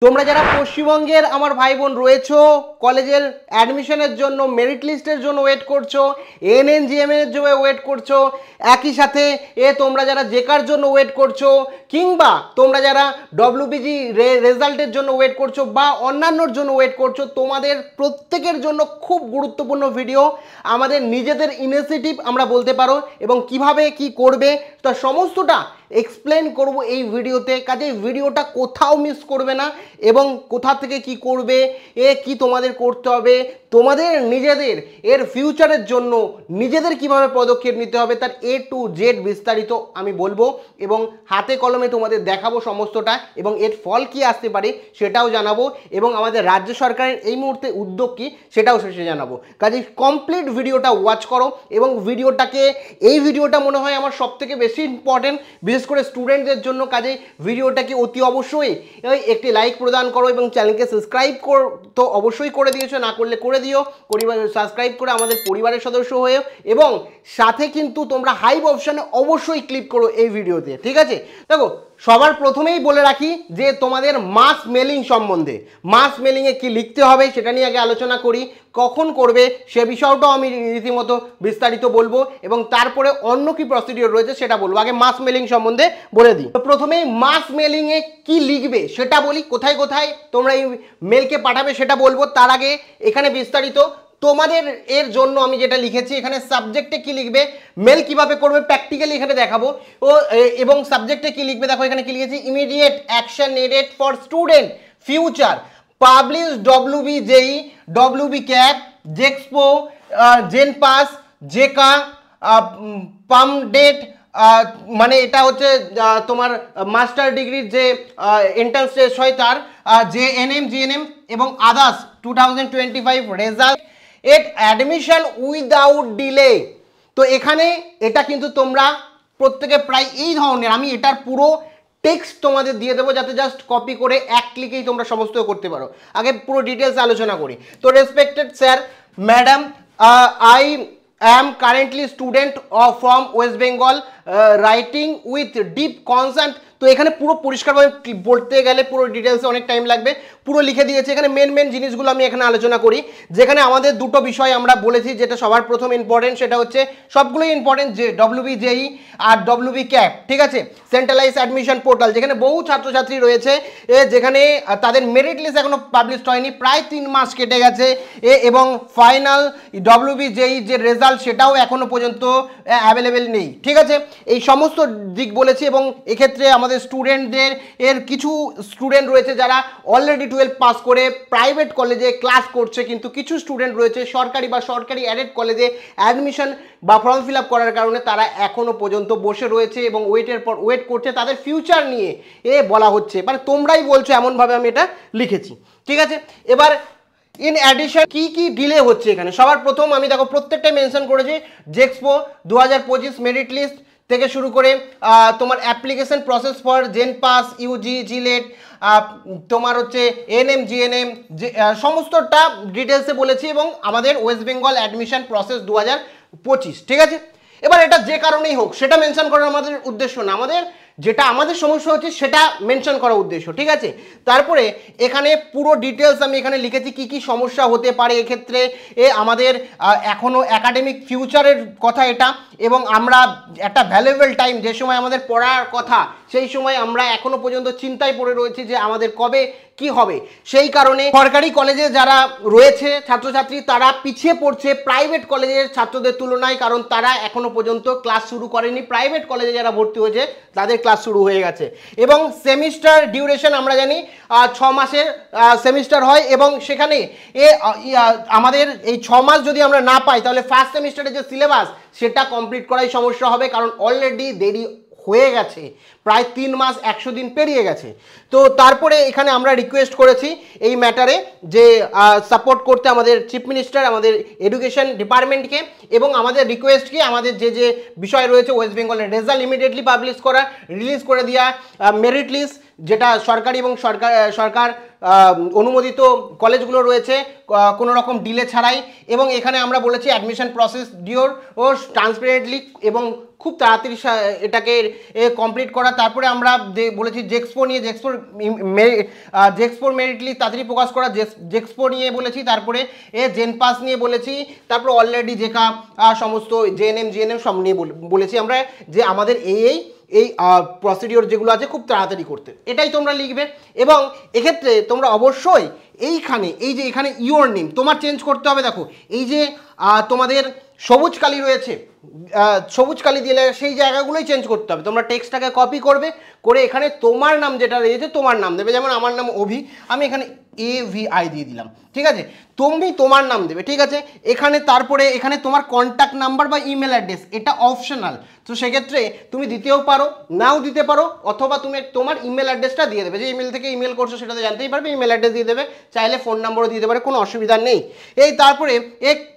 তোমরা যারা পশ্চিমবঙ্গের আমার ভাই বোন রয়েছো, কলেজের অ্যাডমিশনের জন্য মেরিট লিস্টের জন্য ওয়েট করছো, এনএনজিএম এর জন্য ওয়েট করছো, একই সাথে তোমরা যারা জেকার জন্য ওয়েট করছো, কিংবা তোমরা যারা ডব্লিউবিজি রেজাল্টের জন্য ওয়েট করছো বা অন্যান্যর জন্য ওয়েট করছো, তোমাদের প্রত্যেকের জন্য খুব গুরুত্বপূর্ণ ভিডিও। আমাদের নিজেদের ইনিশিয়েটিভ আমরা বলতে পারো, এবং কিভাবে কি করবে তার সমস্তটা এক্সপ্লেন করব এই ভিডিওতে। কাজেই ভিডিওটা কোথাও মিস করবে না, এবং কোথা থেকে কি করবে, কি তোমাদের করতে হবে, তোমাদের নিজেদের এর ফিউচারের জন্য নিজেদের কিভাবে পদক্ষেপ নিতে হবে তার A to Z বিস্তারিত আমি বলবো, এবং হাতে কলমে তোমাদের দেখাবো সমস্তটা, এবং এর ফল কি আসতে পারে সেটাও জানাবো, এবং আমাদের রাজ্য সরকারের এই মুহূর্তে উদ্যোগ কি সেটাও শেষে জানাবো। কাজেই কমপ্লিট ভিডিওটা ওয়াচ করো, এবং এই ভিডিওটা মনে হয় আমার সবথেকে বেশি ইম্পর্টেন্ট, বিশেষ করে স্টুডেন্টদের জন্য। কাজেই ভিডিওটাকে অতি অবশ্যই একটি লাইক প্রদান করো, এবং চ্যানেলকে সাবস্ক্রাইব তো অবশ্যই করে দিয়েছো, না করলে করে দিও, সাবস্ক্রাইব করে আমাদের পরিবারের সদস্য হয়েও, এবং সাথে কিন্তু তোমরা হাইপ অপশানে অবশ্যই ক্লিক করো এই ভিডিওতে, ঠিক আছে? দেখো, সবার প্রথমেই বলে রাখি যে তোমাদের মাস মেলিং সম্বন্ধে, মাস মেলিংয়ে কি লিখতে হবে সেটা নিয়ে আগে আলোচনা করি, কখন করবে সে বিষয়টাও আমি রীতিমতো বিস্তারিত বলবো, এবং তারপরে অন্য কি প্রসিডিওর রয়েছে সেটা বলবো। আগে মাস মেলিং সম্বন্ধে বলে দিই। তো প্রথমেই মাস মেলিংয়ে কি লিখবে সেটা বলি, কোথায় কোথায় তোমরা এই মেলকে পাঠাবে সেটা বলবো। তার আগে এখানে বিস্তারিত তোমাদের এর জন্য আমি যেটা লিখেছি, এখানে সাবজেক্টে কি লিখবে, মেল কিভাবে করবে প্র্যাকটিক্যালি এখানে দেখাবো, এবং সাবজেক্টে কি লিখবে দেখো এখানে কি লিখেছি, immediate action needed for student future publish WBJEE, WB ক্যাপ, জেক্সপো, জেনপাস, জেকা, পামডেট, মানে এটা হচ্ছে তোমার মাস্টার ডিগ্রির যে এন্ট্রান্স টেস্ট হয় তার, জেএনএম, জিএনএম এবং আদার্স 2025 রেজাল্ট এট অ্যাডমিশন উইদাউট ডিলে। তো এখানে এটা কিন্তু তোমরা প্রত্যেকে প্রায় এই ধরনের, আমি এটার পুরো টেক্সট তোমাদের দিয়ে দেবো যাতে জাস্ট কপি করে এক ক্লিকেই তোমরা সমস্ত করতে পারো। আগে পুরো ডিটেলস আলোচনা করি। তো respected sir, madam, I am currently student from West Bengal, writing with deep concern। তো এখানে পুরো পরিষ্কারভাবে বলতে গেলে পুরো ডিটেলসে অনেক টাইম লাগবে, পুরো লিখে দিয়েছে। এখানে মেন জিনিসগুলো আমি এখানে আলোচনা করি, যেখানে আমাদের দুটো বিষয় আমরা বলেছি, যেটা সবার প্রথম ইম্পর্টেন্ট সেটা হচ্ছে, সবগুলোই ইম্পর্টেন্ট, যে ডব্লিউবিজেই আর ডব্লিউবি ক্যাপ, ঠিক আছে, সেন্ট্রালাইজ অ্যাডমিশন পোর্টাল, যেখানে বহু ছাত্রছাত্রী রয়েছে, যেখানে তাদের মেরিট লিস্ট এখনো পাবলিশ হয়নি, প্রায় 3 মাস কেটে গেছে, এবং ফাইনাল ডব্লিউবিজেই যে রেজাল্ট সেটাও এখনো পর্যন্ত অ্যাভেলেবেল নেই, ঠিক আছে। এই সমস্ত দিক বলেছি, এবং এক্ষেত্রে আমাদের স্টুডেন্টদের কিছু স্টুডেন্ট রয়েছে যারা অলরেডি 12 পাস করে প্রাইভেট কলেজে ক্লাস করছে, কিন্তু কিছু স্টুডেন্ট রয়েছে সরকারি বা সরকারি অ্যাডেড কলেজে অ্যাডমিশন বা ফর্ম ফিল আপ করার কারণে তারা এখনো পর্যন্ত বসে রয়েছে এবং ওয়েট করছে, তাদের ফিউচার নিয়ে বলা হচ্ছে, মানে তোমরাই বলছো এমনভাবে আমি এটা লিখেছি, ঠিক আছে। এবার ইন অ্যাডিশন কি কি ডিলে হচ্ছে এখানে, সবার প্রথম আমি দেখো প্রত্যেকটাই মেনশন করেছি, জেক্সপো 2025 মেরিট লিস্ট থেকে শুরু করে তোমার application process for JENPAS, UG, JELET, তোমার হচ্ছে এনএম, জিএনএম, সমস্তটা ডিটেলসে বলেছি, এবং আমাদের ওয়েস্ট বেঙ্গল অ্যাডমিশন প্রসেস 2025, ঠিক আছে। এবার এটা যে কারণেই হোক সেটা মেনশন করার আমাদের উদ্দেশ্য না, যেটা আমাদের সমস্যা হচ্ছে সেটা মেনশন করার উদ্দেশ্য, ঠিক আছে। তারপরে এখানে পুরো ডিটেলস আমি এখানে লিখেছি কি কি সমস্যা হতে পারে এক্ষেত্রে, আমাদের এখনও একাডেমিক ফিউচারের কথা এটা, এবং আমরা একটা ভ্যালুয়েবল টাইম, যে সময় আমাদের পড়ার কথা সেই সময় আমরা এখনো পর্যন্ত চিন্তায় পড়ে রয়েছি যে আমাদের কবে কি হবে। সেই কারণে সরকারি কলেজে যারা রয়েছে ছাত্রছাত্রী তারা পিছিয়ে পড়ছে প্রাইভেট কলেজের ছাত্রদের তুলনায়, কারণ তারা এখনো পর্যন্ত ক্লাস শুরু করেনি। প্রাইভেট কলেজে যারা ভর্তি হয়েছে তাদের ক্লাস শুরু হয়ে গেছে, এবং সেমিস্টার ডিউরেশন আমরা জানি 6 মাসের সেমিস্টার হয়, এবং সেখানে আমাদের এই 6 মাস যদি আমরা না পাই তাহলে ফার্স্ট সেমিস্টারের যে সিলেবাস সেটা কমপ্লিট করাই সমস্যা হবে, কারণ অলরেডি দেরি হয়ে গেছে, প্রায় 3 মাস 100 দিন পেরিয়ে গেছে। তো তারপরে এখানে আমরা রিকোয়েস্ট করেছি এই ম্যাটারে যে সাপোর্ট করতে আমাদের চিফ মিনিস্টার, আমাদের এডুকেশন ডিপার্টমেন্টকে, এবং আমাদের রিকোয়েস্ট কি আমাদের যে বিষয় রয়েছে ওয়েস্ট বেঙ্গলের রেজাল্ট ইমিডিয়েটলি পাবলিশ করা, রিলিজ করে দেওয়া, মেরিট লিস্ট যেটা সরকারি এবং সরকার অনুমোদিত কলেজগুলো রয়েছে কোনো রকম ডিলে ছাড়াই, এবং এখানে আমরা বলেছি অ্যাডমিশন প্রসেস ডিওর ও ট্রান্সপারেন্টলি এবং খুব তাড়াতাড়ি এটাকে কমপ্লিট করা। তারপরে আমরা বলেছি জেক্সপো নিয়ে, জেক্সপোর মেরিট লিস্ট তাড়াতাড়ি প্রকাশ করা, জেক্সপো নিয়ে বলেছি। তারপরে জেনপাস নিয়ে বলেছি। তারপরে অলরেডি জেকা সমস্ত জেএনএম জিএনএম সব নিয়ে বলেছি আমরা যে আমাদের এই প্রসিডিওর যেগুলো আছে খুব তাড়াতাড়ি করতে, এটাই তোমরা লিখবে। এবং এক্ষেত্রে তোমরা অবশ্যই এইখানে এখানে ইওর নেম তোমার চেঞ্জ করতে হবে। দেখো এই যে তোমাদের সবুজ কালি রয়েছে, সবুজ কালি দিলে সেই জায়গাগুলোই চেঞ্জ করতে হবে। তোমরা টেক্সটটাকে কপি করবে, করে এখানে তোমার নাম যেটা রয়েছে তোমার নাম দেবে। যেমন আমার নাম অভি, আমি এখানে AVI দিয়ে দিলাম, ঠিক আছে। তুমি তোমার নাম দেবে, ঠিক আছে। এখানে তারপরে এখানে তোমার কন্ট্যাক্ট নাম্বার বা ইমেল অ্যাড্রেস এটা অপশনাল, তো সেক্ষেত্রে তুমি দিতেও পারো, নাও দিতে পারো, অথবা তুমি তোমার ইমেল অ্যাড্রেসটা দিয়ে দেবে। যে ইমেল থেকে ইমেল করছো সেটা তো জানতেই পারবে, ইমেল অ্যাড্রেস দিয়ে দেবে, চাইলে ফোন নাম্বারও দিয়ে দেবে, কোনো অসুবিধা নেই। তারপরে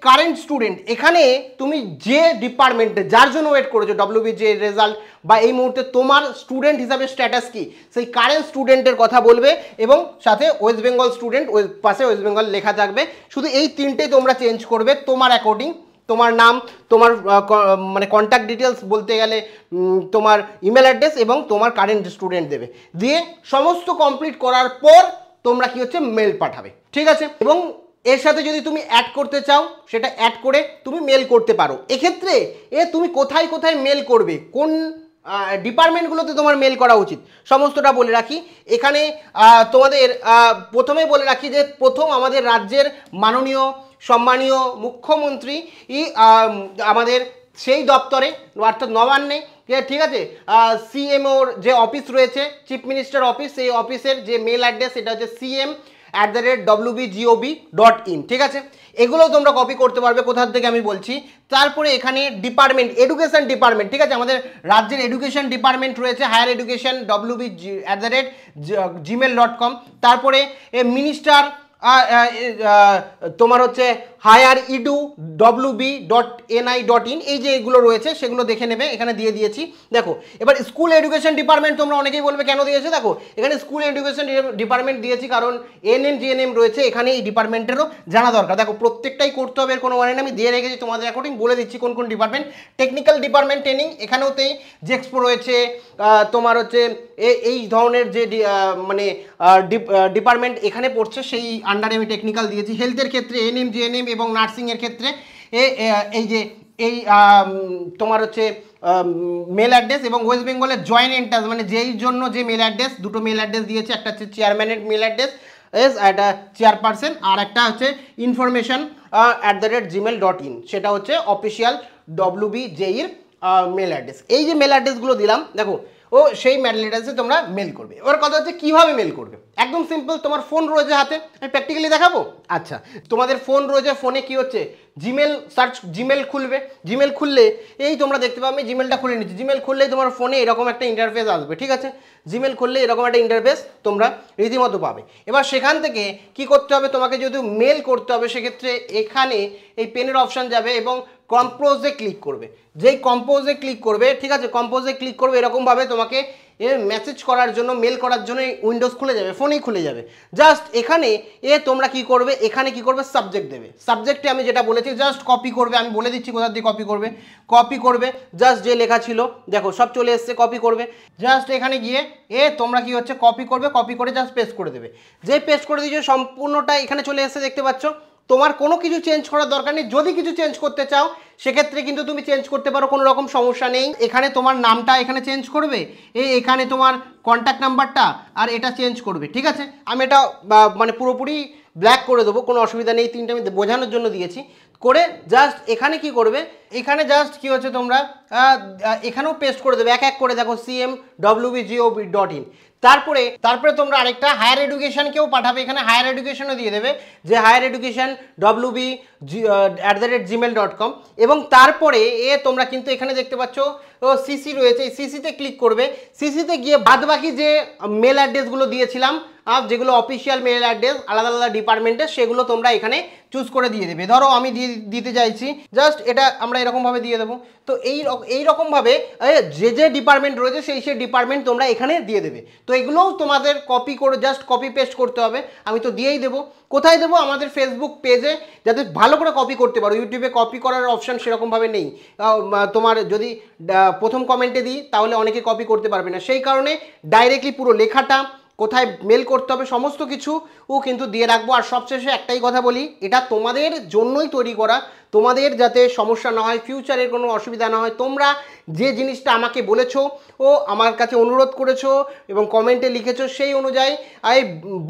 কারেন্ট স্টুডেন্ট, এখানে তুমি যে ডিপার্টমেন্টে যার জন্য ওয়েট করেছো WBJ রেজাল্ট বা এই মুহূর্তে তোমার স্টুডেন্ট হিসাবে স্ট্যাটাস কি, সেই কারেন্ট স্টুডেন্টের কথা বলবে, এবং সাথে ওয়েস্ট বেঙ্গল স্টুডেন্ট পাশে ওয়েস্ট বেঙ্গল লেখা থাকবে। শুধু এই তিনটেই তোমরা চেঞ্জ করবে তোমার অ্যাকর্ডিং। তোমার নাম, তোমার মানে কন্ট্যাক্ট ডিটেলস বলতে গেলে তোমার ইমেল অ্যাড্রেস এবং তোমার কারেন্ট স্টুডেন্ট দেবে, দিয়ে সমস্ত কমপ্লিট করার পর তোমরা কি হচ্ছে মেল পাঠাবে, ঠিক আছে। এবং এর সাথে যদি তুমি অ্যাড করতে চাও সেটা অ্যাড করে তুমি মেল করতে পারো। এক্ষেত্রে তুমি কোথায় কোথায় মেল করবে, কোন ডিপার্টমেন্টগুলোতে তোমার মেল করা উচিত সমস্তটা বলে রাখি। এখানে তোমাদের প্রথমে বলে রাখি যে প্রথম আমাদের রাজ্যের মাননীয় সম্মানীয় মুখ্যমন্ত্রী আমাদের সেই দপ্তরে অর্থাৎ নবান্নে, ঠিক আছে, CMOর যে অফিস রয়েছে চিফ মিনিস্টার অফিস, সেই অফিসের যে মেল অ্যাড্রেস এটা হচ্ছে cm@wbgob.in, ঠিক আছে। এগুলো তোমরা কপি করতে পারবে, কোথা থেকে আমি বলছি। তারপরে এখানে ডিপার্টমেন্ট, এডুকেশন ডিপার্টমেন্ট, ঠিক আছে, আমাদের রাজ্যের এডুকেশন ডিপার্টমেন্ট রয়েছে হায়ার এডুকেশন wb@gmail.com। তারপরে মিনিস্টার তোমার হচ্ছে হায়ার ইডু wb.ni.in, এই যে এগুলো রয়েছে সেগুলো দেখে নেবে, এখানে দিয়ে দিয়েছি। দেখো এবার স্কুল এডুকেশন ডিপার্টমেন্ট, তোমরা অনেকেই বলবে কেন দিয়েছে, দেখো এখানে স্কুল এডুকেশন ডিপার্টমেন্ট দিয়েছি কারণ এনএম জিএনএম রয়েছে, এখানে এই ডিপার্টমেন্টেরও জানা দরকার। দেখো প্রত্যেকটাই করতে হবে, এর কোনো মানে না, আমি দিয়ে রেখেছি তোমাদের অ্যাকর্ডিং বলে দিচ্ছি কোন কোন ডিপার্টমেন্ট। টেকনিক্যাল ডিপার্টমেন্ট ট্রেনিং, এখানেওতেই জেক্সপো রয়েছে, তোমার হচ্ছে এই ধরনের যে মানে ডিপার্টমেন্ট এখানে পড়ছে সেই আন্ডারে আমি টেকনিক্যাল দিয়েছি। হেলথের ক্ষেত্রে এনএম জিএনএম এবং নার্সিংয়ের ক্ষেত্রে এই যে তোমার হচ্ছে মেল অ্যাড্রেস এবং ওয়েস্ট বেঙ্গলের জয়েন্ট এন্ট্রান্স মানে যেই জন্য যে মেল অ্যাড্রেস, দুটো মেল অ্যাড্রেস দিয়েছে, একটা হচ্ছে চেয়ারম্যানের মেল অ্যাড্রেস একটা চেয়ারপারসন, আর একটা হচ্ছে information@gmail.in, সেটা হচ্ছে অফিসিয়াল WBJEর মেল অ্যাড্রেস। এই যে মেল অ্যাড্রেসগুলো দিলাম দেখো, সেই মেল অ্যাড্রেসে তোমরা মেল করবে। এবার কথা হচ্ছে কীভাবে মেল করবে, একদম সিম্পল, তোমার ফোন রয়েছে হাতে, আমি প্র্যাকটিক্যালি দেখাবো। আচ্ছা, তোমাদের ফোন রয়েছে, ফোনে কি হচ্ছে জিমেল সার্চ, জিমেল খুলবে, জিমেল খুললে এই তোমরা দেখতে পাবে, আমি জিমেলটা খুলে নিচ্ছি, জিমেল খুললেই তোমার ফোনে এরকম একটা ইন্টারফেস আসবে, ঠিক আছে। জিমেল খুললে এরকম একটা ইন্টারফেস তোমরা রীতিমতো পাবে। এবার সেখান থেকে কি করতে হবে, তোমাকে যদি মেল করতে হবে সেক্ষেত্রে এখানে এই পেনের অপশান যাবে এবং কম্পোজে ক্লিক করবে। যেই কম্পোজে ক্লিক করবে, ঠিক আছে, কম্পোজে ক্লিক করবে, এরকমভাবে তোমাকে মেসেজ করার জন্য, মেল করার জন্য উইন্ডোজ খুলে যাবে, ফোনেই খুলে যাবে। জাস্ট এখানে তোমরা কি করবে, এখানে কি করবে, সাবজেক্ট দেবে। সাবজেক্টে আমি যেটা বলেছি জাস্ট কপি করবে, আমি বলে দিচ্ছি কোথা দিয়ে কপি করবে, জাস্ট যে লেখা ছিল দেখো সব চলে এসছে, কপি করবে। জাস্ট এখানে গিয়ে তোমরা কি হচ্ছে কপি করবে, কপি করে জাস্ট পেস্ট করে দেবে। যে পেস্ট করে দিয়েছো সম্পূর্ণটা এখানে চলে এসছে, দেখতে পাচ্ছ। তোমার কোনো কিছু চেঞ্জ করার দরকার নেই, যদি কিছু চেঞ্জ করতে চাও সেক্ষেত্রে কিন্তু তুমি চেঞ্জ করতে পারো, কোনো রকম সমস্যা নেই। এখানে তোমার নামটা এখানে চেঞ্জ করবে, এখানে তোমার কন্ট্যাক্ট নাম্বারটা আর এটা চেঞ্জ করবে, ঠিক আছে। আমি এটা মানে পুরোপুরি ব্ল্যাক করে দেবো, কোনো অসুবিধা নেই, তিনটে আমি বোঝানোর জন্য দিয়েছি। করে জাস্ট এখানে কি করবে, এখানে জাস্ট কি হচ্ছে তোমরা এখানেও পেস্ট করে দেবে, এক এক করে দেখো cm@wbgob.in। তারপরে তোমরা আরেকটা হায়ার এডুকেশনকেও পাঠাবে, এখানে হায়ার এডুকেশনও দিয়ে দেবে যে হায়ার এডুকেশন wb@gmail.com। এবং তারপরে তোমরা কিন্তু এখানে দেখতে পাচ্ছ সিসি রয়েছে, এই সিসিতে ক্লিক করবে। সিসিতে গিয়ে বাদবাকি যে মেল অ্যাড্রেসগুলো দিয়েছিলাম আর যেগুলো অফিসিয়াল মেল অ্যাড্রেস আলাদা আলাদা ডিপার্টমেন্টের সেগুলো তোমরা এখানে চুজ করে দিয়ে দেবে। ধরো আমি দিতে চাইছি, জাস্ট এটা আমরা এরকমভাবে দিয়ে দেবো। তো এই রকমভাবে যে যে ডিপার্টমেন্ট রয়েছে সেই ডিপার্টমেন্ট তোমরা এখানে দিয়ে দেবে। তো এগুলোও তোমাদের কপি করে জাস্ট কপি পেস্ট করতে হবে। আমি তো দিয়েই দেবো। কোথায় দেবো? আমাদের ফেসবুক পেজে, যাতে ভালো করে কপি করতে পারো। ইউটিউবে কপি করার অপশান সেরকমভাবে নেই। তোমার যদি প্রথম কমেন্টে দিই তাহলে অনেকে কপি করতে পারবে না, সেই কারণে ডাইরেক্টলি পুরো লেখাটা কোথায় মেল করতে হবে সমস্ত কিছু কিন্তু দিয়ে রাখবো। আর সবশেষে একটাই কথা বলি, এটা তোমাদের জন্যই তৈরি করা, তোমাদের যাতে সমস্যা না হয়, ফিউচারের কোনো অসুবিধা না হয়। তোমরা যে জিনিসটা আমাকে বলেছো ও আমার কাছে অনুরোধ করেছো এবং কমেন্টে লিখেছো, সেই অনুযায়ী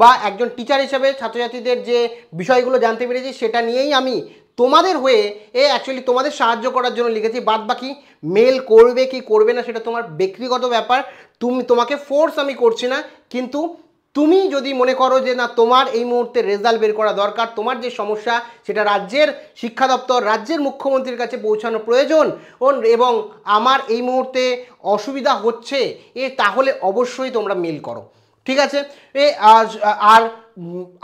বা একজন টিচার হিসেবে ছাত্রছাত্রীদের যে বিষয়গুলো জানতে পেরেছি সেটা নিয়েই আমি তোমাদের হয়ে অ্যাকচুয়ালি তোমাদের সাহায্য করার জন্য লিখেছি। বাদ বাকি মেল করবে কি করবে না সেটা তোমার ব্যক্তিগত ব্যাপার, তোমাকে ফোর্স আমি করছি না। কিন্তু তুমি যদি মনে করো যে না, তোমার এই মুহূর্তে রেজাল্ট বের করা দরকার, তোমার যে সমস্যা সেটা রাজ্যের শিক্ষা দপ্তর, রাজ্যের মুখ্যমন্ত্রীর কাছে পৌঁছানো প্রয়োজন এবং আমার এই মুহূর্তে অসুবিধা হচ্ছে তাহলে অবশ্যই তোমরা মেল করো, ঠিক আছে? আর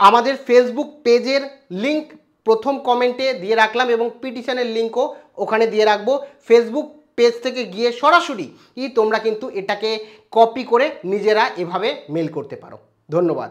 আমাদের ফেসবুক পেজের লিঙ্ক প্রথম কমেন্টে দিয়ে রাখলাম এবং পিটিশনের লিঙ্কও ওখানে দিয়ে রাখবো। ফেসবুক পেজ থেকে গিয়ে সরাসরি তোমরা কিন্তু এটাকে কপি করে নিজেরা এভাবে মেল করতে পারো। ধন্যবাদ।